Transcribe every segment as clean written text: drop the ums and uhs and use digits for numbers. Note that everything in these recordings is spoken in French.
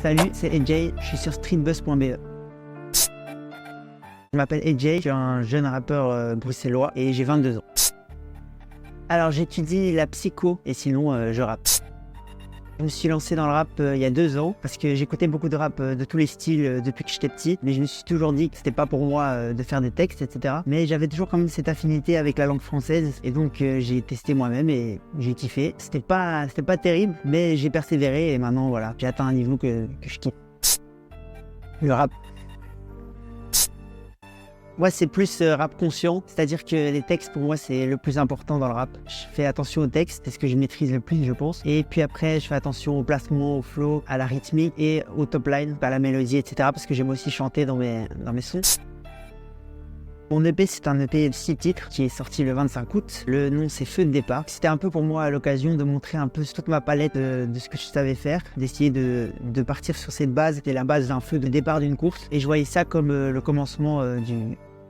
Salut, c'est AJ, je suis sur streetbuzz.be. Je m'appelle AJ, je suis un jeune rappeur bruxellois et j'ai 22 ans. Alors j'étudie la psycho et sinon je rappe. Je me suis lancé dans le rap il y a 2 ans parce que j'écoutais beaucoup de rap de tous les styles depuis que j'étais petit, mais je me suis toujours dit que c'était pas pour moi de faire des textes, etc. Mais j'avais toujours quand même cette affinité avec la langue française et donc j'ai testé moi-même et j'ai kiffé. C'était pas terrible, mais j'ai persévéré et maintenant voilà, j'ai atteint un niveau que je kiffe. Le rap. Moi, c'est plus rap conscient, c'est-à-dire que les textes, pour moi, c'est le plus important dans le rap. Je fais attention aux textes, c'est ce que je maîtrise le plus, je pense. Et puis après, je fais attention au placement, au flow, à la rythmique et au top line, à la mélodie, etc. Parce que j'aime aussi chanter dans mes sons. Mon EP, c'est un EP de 6 titres qui est sorti le 25 août. Le nom, c'est Feu de départ. C'était un peu pour moi l'occasion de montrer un peu toute ma palette de ce que je savais faire, d'essayer de partir sur cette base. C'était la base d'un feu de départ d'une course. Et je voyais ça comme le commencement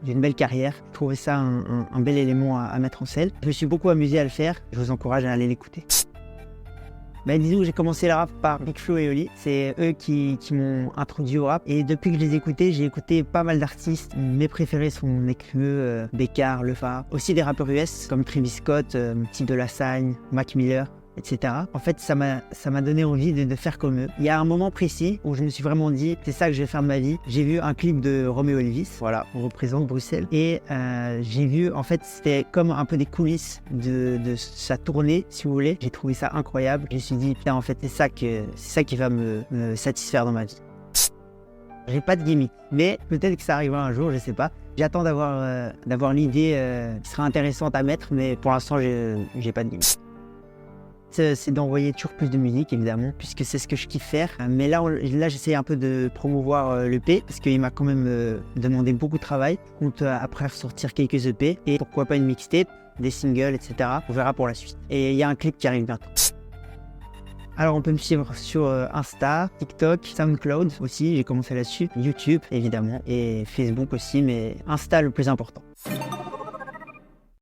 d'une belle carrière. Je trouvais ça un bel élément à mettre en scène. Je me suis beaucoup amusé à le faire. Je vous encourage à aller l'écouter. Disons que j'ai commencé le rap par Big Flo et Oli. C'est eux qui m'ont introduit au rap. Et depuis que je les écoutais, j'ai écouté pas mal d'artistes. Mes préférés sont Nekfeu, Bécard, Lefa. Aussi des rappeurs US comme Travis Scott, Ty Dolla $ign, Mac Miller, etc. En fait, ça m'a donné envie de faire comme eux. Il y a un moment précis où je me suis vraiment dit, c'est ça que je vais faire de ma vie. J'ai vu un clip de Romeo Elvis, voilà, on représente Bruxelles. Et j'ai vu, en fait, c'était comme un peu des coulisses de sa tournée, si vous voulez. J'ai trouvé ça incroyable. Je me suis dit, putain, en fait, c'est ça qui va me satisfaire dans ma vie. J'ai pas de gimmick, mais peut-être que ça arrivera un jour, je sais pas. J'attends d'avoir l'idée qui sera intéressante à mettre, mais pour l'instant, j'ai pas de gimmick. C'est d'envoyer toujours plus de musique, évidemment, puisque c'est ce que je kiffe faire. Mais là j'essaie un peu de promouvoir l'EP, parce qu'il m'a quand même demandé beaucoup de travail. Je compte après sortir quelques EP, et pourquoi pas une mixtape, des singles, etc. On verra pour la suite. Et il y a un clip qui arrive bientôt. Alors on peut me suivre sur Insta, TikTok, SoundCloud aussi, j'ai commencé là-dessus, YouTube évidemment, et Facebook aussi, mais Insta le plus important.